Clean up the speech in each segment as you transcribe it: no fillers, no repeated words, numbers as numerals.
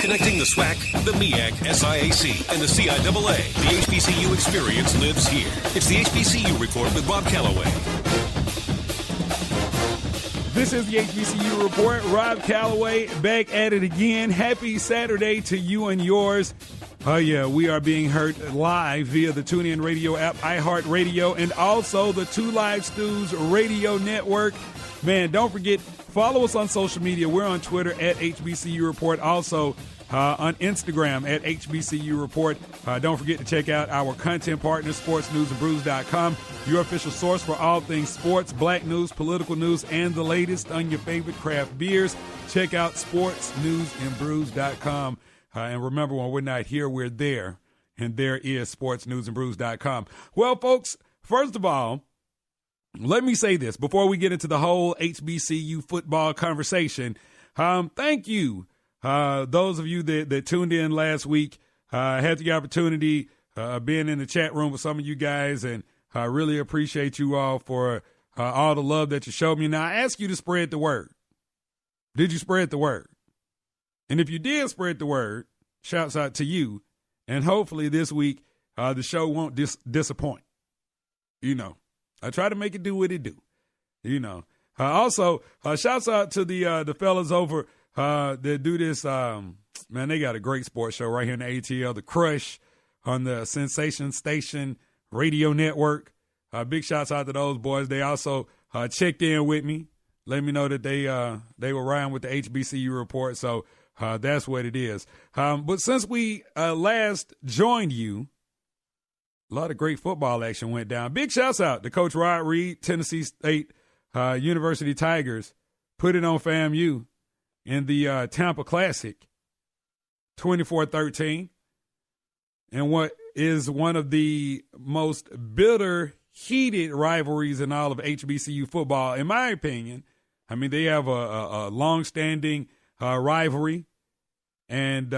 Connecting the SWAC, the MEAC, SIAC, and the CIAA. The HBCU experience lives here. It's the HBCU Report with Bob Calloway. This is the HBCU Report. Rob Calloway back at it again. Happy Saturday to you and yours. Oh, yeah, we are being heard live via the TuneIn Radio app, iHeartRadio, and also the Two Live Stews Radio Network. Man, don't forget, follow us on social media. We're on Twitter at HBCU Report, also on Instagram at HBCU Report. Don't forget to check out our content partner, sportsnewsandbrews.com, your official source for all things sports, black news, political news, and the latest on your favorite craft beers. Check out sportsnewsandbrews.com. And remember, when we're not here, we're there. And there is sportsnewsandbrews.com. Well, folks, first of all, let me say this before we get into the whole HBCU football conversation. Thank you, those of you that tuned in last week. I had the opportunity being in the chat room with some of you guys, and I really appreciate you all for all the love that you showed me. Now, I ask you to spread the word. Did you spread the word? And if you did spread the word, shouts out to you. And hopefully this week, the show won't disappoint. You know, I try to make it do what it do. You know, also, shouts out to the fellas over that do this. Man, they got a great sports show right here in the ATL, The Crush on the Sensation Station Radio Network. Big shouts out to those boys. They also checked in with me, let me know that they were riding with the HBCU Report. So, that's what it is. But since we last joined you, a lot of great football action went down. Big shouts out to Coach Rod Reed, Tennessee State University Tigers, put it on FAMU in the Tampa Classic, 24-13. And what is one of the most bitter, heated rivalries in all of HBCU football, in my opinion. I mean, they have a long-standing rivalry. And,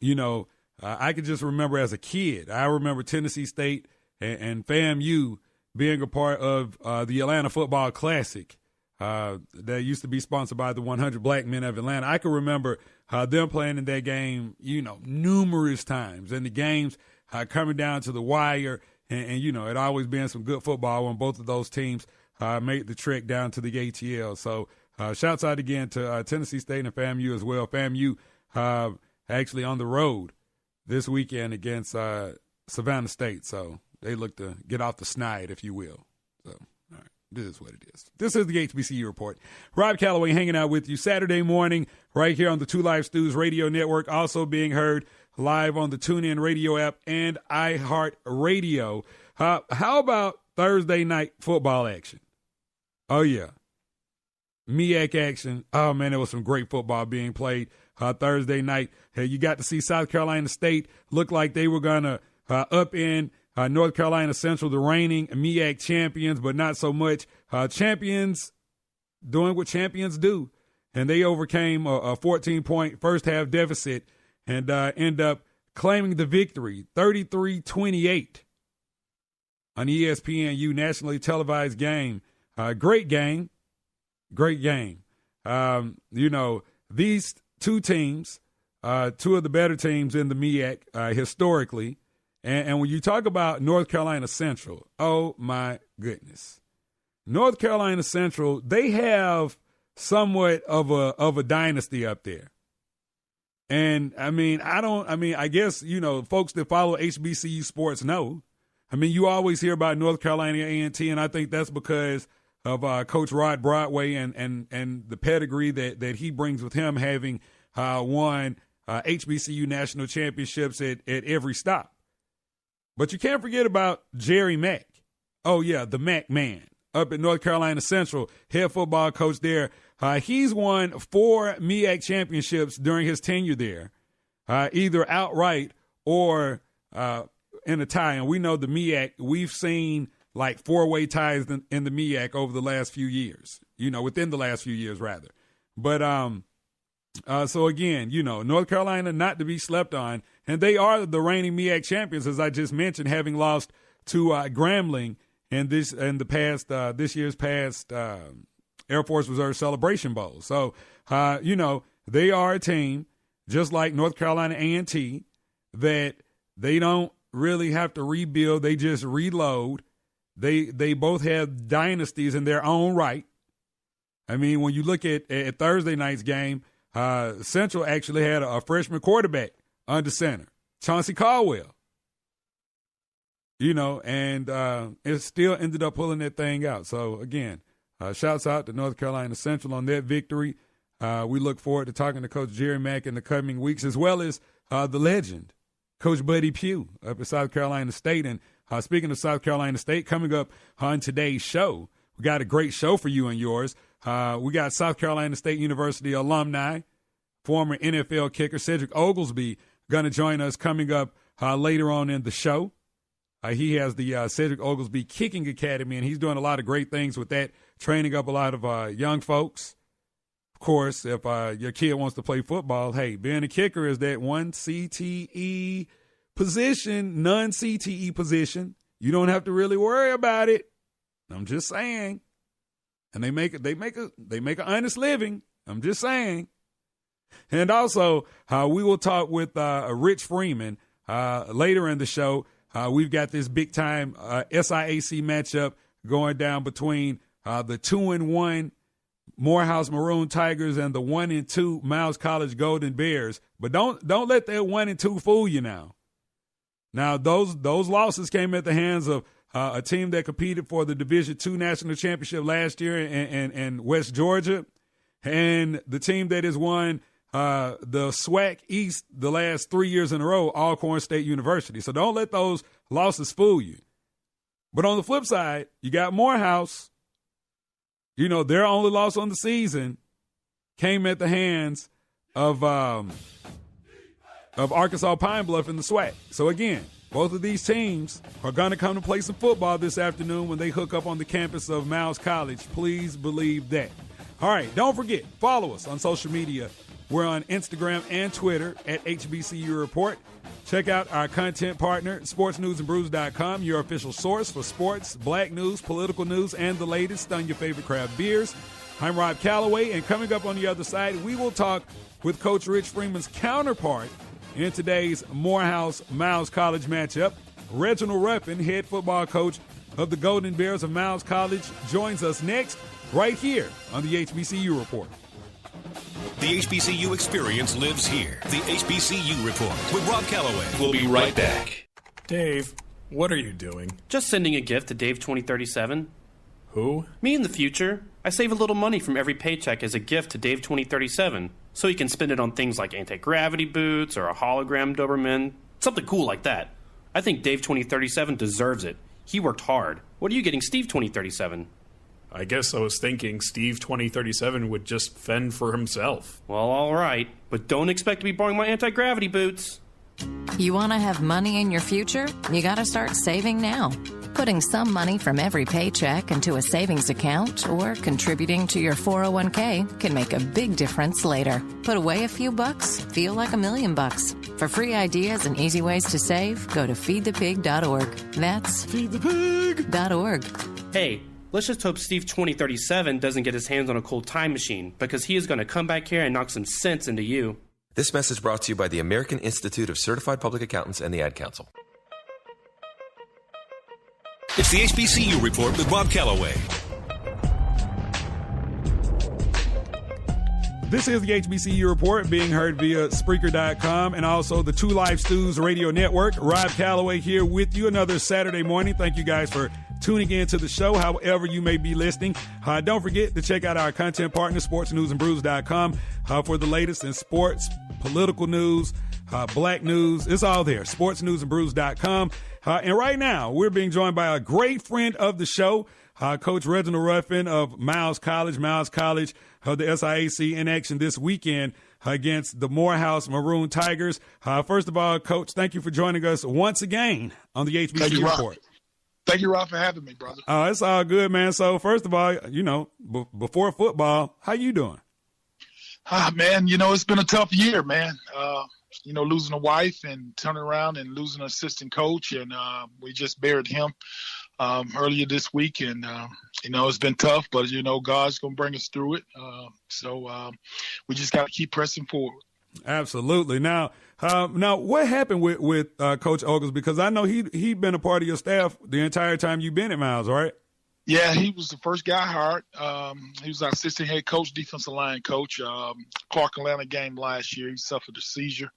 you know, I could just remember as a kid, I remember Tennessee State and FAMU being a part of the Atlanta Football Classic that used to be sponsored by the 100 Black Men of Atlanta. I can remember them playing in that game, you know, numerous times. And the games coming down to the wire. And, you know, it always been some good football when both of those teams made the trek down to the ATL. So, shouts out again to Tennessee State and FAMU as well. FAMU actually on the road this weekend against Savannah State. So they look to get off the snide, if you will. So, all right, this is what it is. This is the HBCU Report. Rob Calloway hanging out with you Saturday morning right here on the Two Live Stews Radio Network, also being heard live on the TuneIn Radio app and iHeartRadio. How about Thursday night football action? Oh, yeah. MEAC action. Oh, man, there was some great football being played Thursday night. Hey, you got to see South Carolina State look like they were going to upend North Carolina Central, the reigning MEAC champions, but not so much. Champions doing what champions do. And they overcame a 14-point first-half deficit and end up claiming the victory, 33-28 on ESPNU, nationally televised game. Great game. Great game. You know, these two teams, two of the better teams in the MEAC historically. And when you talk about North Carolina Central, oh, my goodness. North Carolina Central, they have somewhat of a dynasty up there. And, I guess, you know, folks that follow HBCU sports know. I mean, you always hear about North Carolina A&T, and I think that's because of Coach Rod Broadway and the pedigree that he brings with him, having won HBCU national championships at every stop. But you can't forget about Jerry Mack. Oh, yeah, the Mack man up at North Carolina Central, head football coach there. He's won 4 MEAC championships during his tenure there, either outright or in a tie. And we know the MEAC, we've seen like 4-way ties in the MEAC over the last few years, you know, within the last few years rather. But so again, you know, North Carolina not to be slept on, and they are the reigning MEAC champions, as I just mentioned, having lost to Grambling in this year's past Air Force Reserve Celebration Bowl. So you know, they are a team just like North Carolina A&T, that they don't really have to rebuild. They just reload. They both have dynasties in their own right. I mean, when you look at Thursday night's game, Central actually had a freshman quarterback under center, Chauncey Caldwell. And it still ended up pulling that thing out. So, again, shouts out to North Carolina Central on that victory. We look forward to talking to Coach Jerry Mack in the coming weeks, as well as the legend, Coach Buddy Pugh, up at South Carolina State. And speaking of South Carolina State, coming up on today's show, we got a great show for you and yours. We got South Carolina State University alumni, former NFL kicker Cedric Oglesby, going to join us coming up later on in the show. He has the Cedric Oglesby Kicking Academy, and he's doing a lot of great things with that, training up a lot of young folks. Of course, if your kid wants to play football, hey, being a kicker is that one CTE position, non-CTE position. You don't have to really worry about it. I'm just saying. And they make an honest living. I'm just saying. And also, we will talk with Rich Freeman later in the show. We've got this big-time SIAC matchup going down between the 2-1 Morehouse Maroon Tigers and the 1-2 Miles College Golden Bears. But don't let that 1-2 fool you now. Now, those losses came at the hands of a team that competed for the Division II National Championship last year in West Georgia, and the team that has won the SWAC East the last 3 years in a row, Alcorn State University. So don't let those losses fool you. But on the flip side, you got Morehouse. Their only loss on the season came at the hands of Arkansas Pine Bluff in the SWAC. So again, both of these teams are going to come to play some football this afternoon when they hook up on the campus of Miles College. Please believe that. All right, don't forget, follow us on social media. We're on Instagram and Twitter at HBCU Report. Check out our content partner, sportsnewsandbrews.com, your official source for sports, black news, political news, and the latest on your favorite craft beers. I'm Rob Calloway, and coming up on the other side, we will talk with Coach Rich Freeman's counterpart in today's Morehouse-Miles College matchup. Reginald Ruffin, head football coach of the Golden Bears of Miles College, joins us next right here on the HBCU Report. The HBCU experience lives here. The HBCU Report with Rob Calloway. We'll be right back. Dave, what are you doing? Just sending a gift to Dave 2037. Who? Me in the future. I save a little money from every paycheck as a gift to Dave 2037, so he can spend it on things like anti-gravity boots or a hologram Doberman, something cool like that. I think Dave 2037 deserves it. He worked hard. What are you getting Steve 2037? I guess I was thinking Steve 2037 would just fend for himself. Well, all right, but don't expect to be borrowing my anti-gravity boots. You want to have money in your future? You got to start saving now. Putting some money from every paycheck into a savings account or contributing to your 401k can make a big difference later. Put away a few bucks, feel like $1 million. For free ideas and easy ways to save, go to feedthepig.org. That's feedthepig.org. Hey, let's just hope Steve 2037 doesn't get his hands on a cool time machine, because he is going to come back here and knock some sense into you. This message brought to you by the American Institute of Certified Public Accountants and the Ad Council. It's the HBCU Report with Rob Calloway. This is the HBCU Report, being heard via Spreaker.com and also the Two Live Stews Radio Network. Rob Calloway here with you another Saturday morning. Thank you guys for tuning in to the show, however you may be listening. Don't forget to check out our content partner, sportsnewsandbrews.com, for the latest in sports, political news, black news. It's all there, sportsnewsandbrews.com. And right now, we're being joined by a great friend of the show, Coach Reginald Ruffin of Miles College. Miles College, the SIAC in action this weekend against the Morehouse Maroon Tigers. First of all, Coach, thank you for joining us once again on the HBCU Report. Thank you, Rob, for having me, brother. Oh, it's all good, man. So first of all, before football, how you doing? Man, it's been a tough year, man. Losing a wife and turning around and losing an assistant coach. And we just buried him earlier this week. And, it's been tough, but, God's going to bring us through it. So we just got to keep pressing forward. Absolutely. Now, what happened with Coach Oglesby? Because I know he'd been a part of your staff the entire time you've been at Miles, right? Yeah, he was the first guy hired. He was our assistant head coach, defensive line coach. Clark Atlanta game last year, he suffered a seizure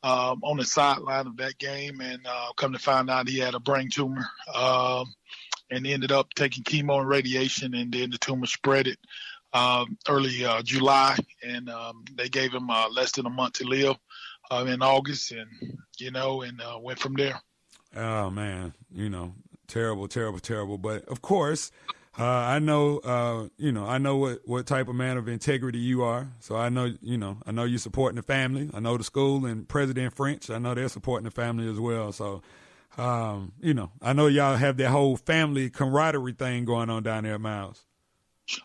on the sideline of that game, and come to find out he had a brain tumor, and ended up taking chemo and radiation, and then the tumor spread it early July, and they gave him less than a month to live in August, and went from there. Oh man, terrible, terrible, terrible. But of course, I know what type of man of integrity you are. So I know you're supporting the family. I know the school and President French, I know they're supporting the family as well. So, I know y'all have that whole family camaraderie thing going on down there at Miles.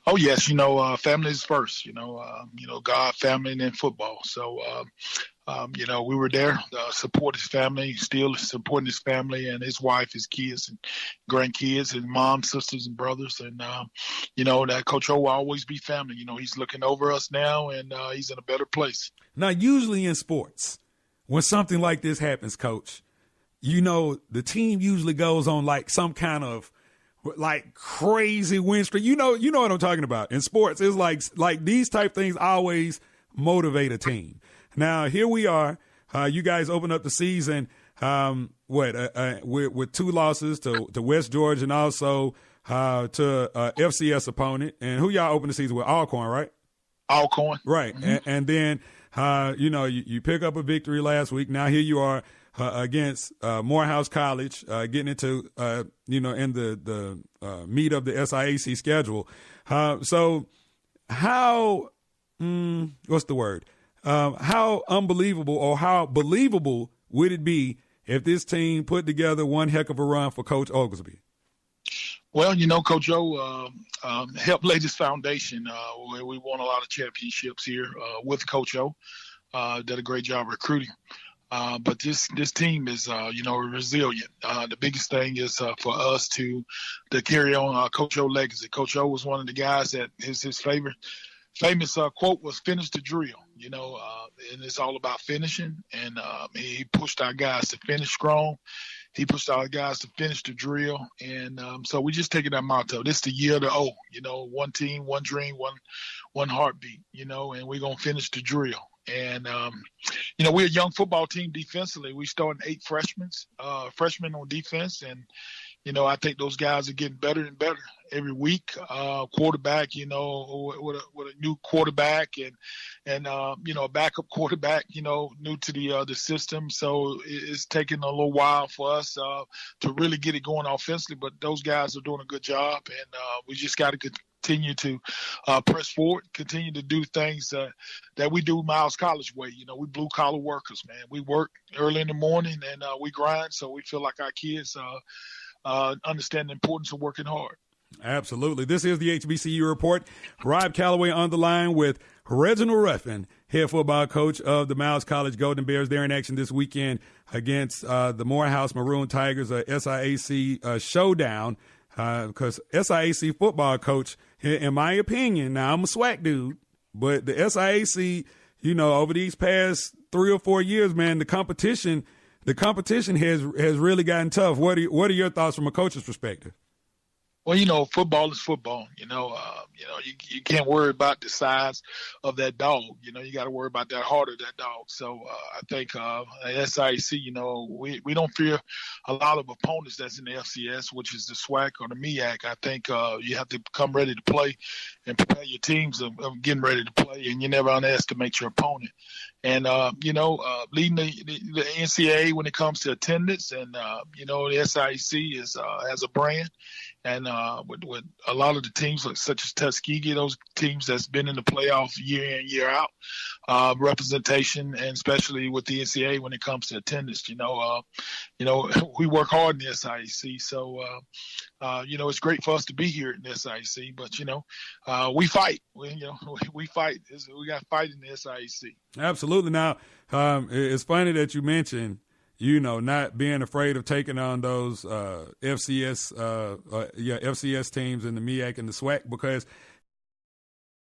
Oh yes, family is first. God, family, and then football. So, we were there to support his family, still supporting his family and his wife, his kids, and grandkids, and mom, sisters, and brothers. And that Coach O will always be family. He's looking over us now, and he's in a better place. Now, usually in sports, when something like this happens, Coach, the team usually goes on like some kind of like crazy win streak. You know what I'm talking about. In sports, it's like these type things always motivate a team. Now, here we are. You guys open up the season with 2 losses to West Georgia and also to FCS opponent. And who y'all open the season with? Alcorn, right? Alcorn. Right. Mm-hmm. And then, you pick up a victory last week. Now here you are against Morehouse College, getting into, in the meat of the SIAC schedule. So how, what's the word? How unbelievable or how believable would it be if this team put together one heck of a run for Coach Oglesby? Well, Coach O helped lay this foundation. We won a lot of championships here with Coach O. Did a great job recruiting. But this team is, resilient. The biggest thing is for us to carry on Coach O legacy. Coach O was one of the guys that his famous quote was "finish the drill," and it's all about finishing. And he pushed our guys to finish strong. He pushed our guys to finish the drill. And so we just taking that motto. This is the year of the O, one team, one dream, one heartbeat, and we're going to finish the drill. And, we're a young football team defensively. We starting 8 freshmen on defense. And, I think those guys are getting better and better every week. Quarterback, with a new quarterback and a backup quarterback, new to the system. So it's taking a little while for us to really get it going offensively. But those guys are doing a good job, and we just got to continue to press forward, continue to do things that we do Miles College way. We blue collar workers, man. We work early in the morning and we grind. So we feel like our kids understand the importance of working hard. Absolutely. This is the HBCU Report. Rob Calloway on the line with Reginald Ruffin, head football coach of the Miles College Golden Bears. They're in action this weekend against the Morehouse Maroon Tigers, a SIAC showdown. Because SIAC football coach, in my opinion, now I'm a SWAC dude, but the SIAC, over these past 3 or 4 years, man, the competition has really gotten tough. What are your thoughts from a coach's perspective? Well, football is football. You can't worry about the size of that dog. You got to worry about that heart of that dog. So I think SIC, we don't fear a lot of opponents that's in the FCS, which is the SWAC or the MEAC. I think you have to come ready to play and prepare your teams of getting ready to play, and you never underestimate your opponent. And, leading the NCAA when it comes to attendance, and, the SIC has a brand. And with a lot of the teams such as Tuskegee, those teams that's been in the playoffs year in, year out, representation, and especially with the NCAA when it comes to attendance, we work hard in the SIC. So, it's great for us to be here in the SIC, but, we fight. We fight. We got to fight in the SIC. Absolutely. Now, it's funny that you mentioned, not being afraid of taking on those FCS teams in the MEAC and the SWAC, because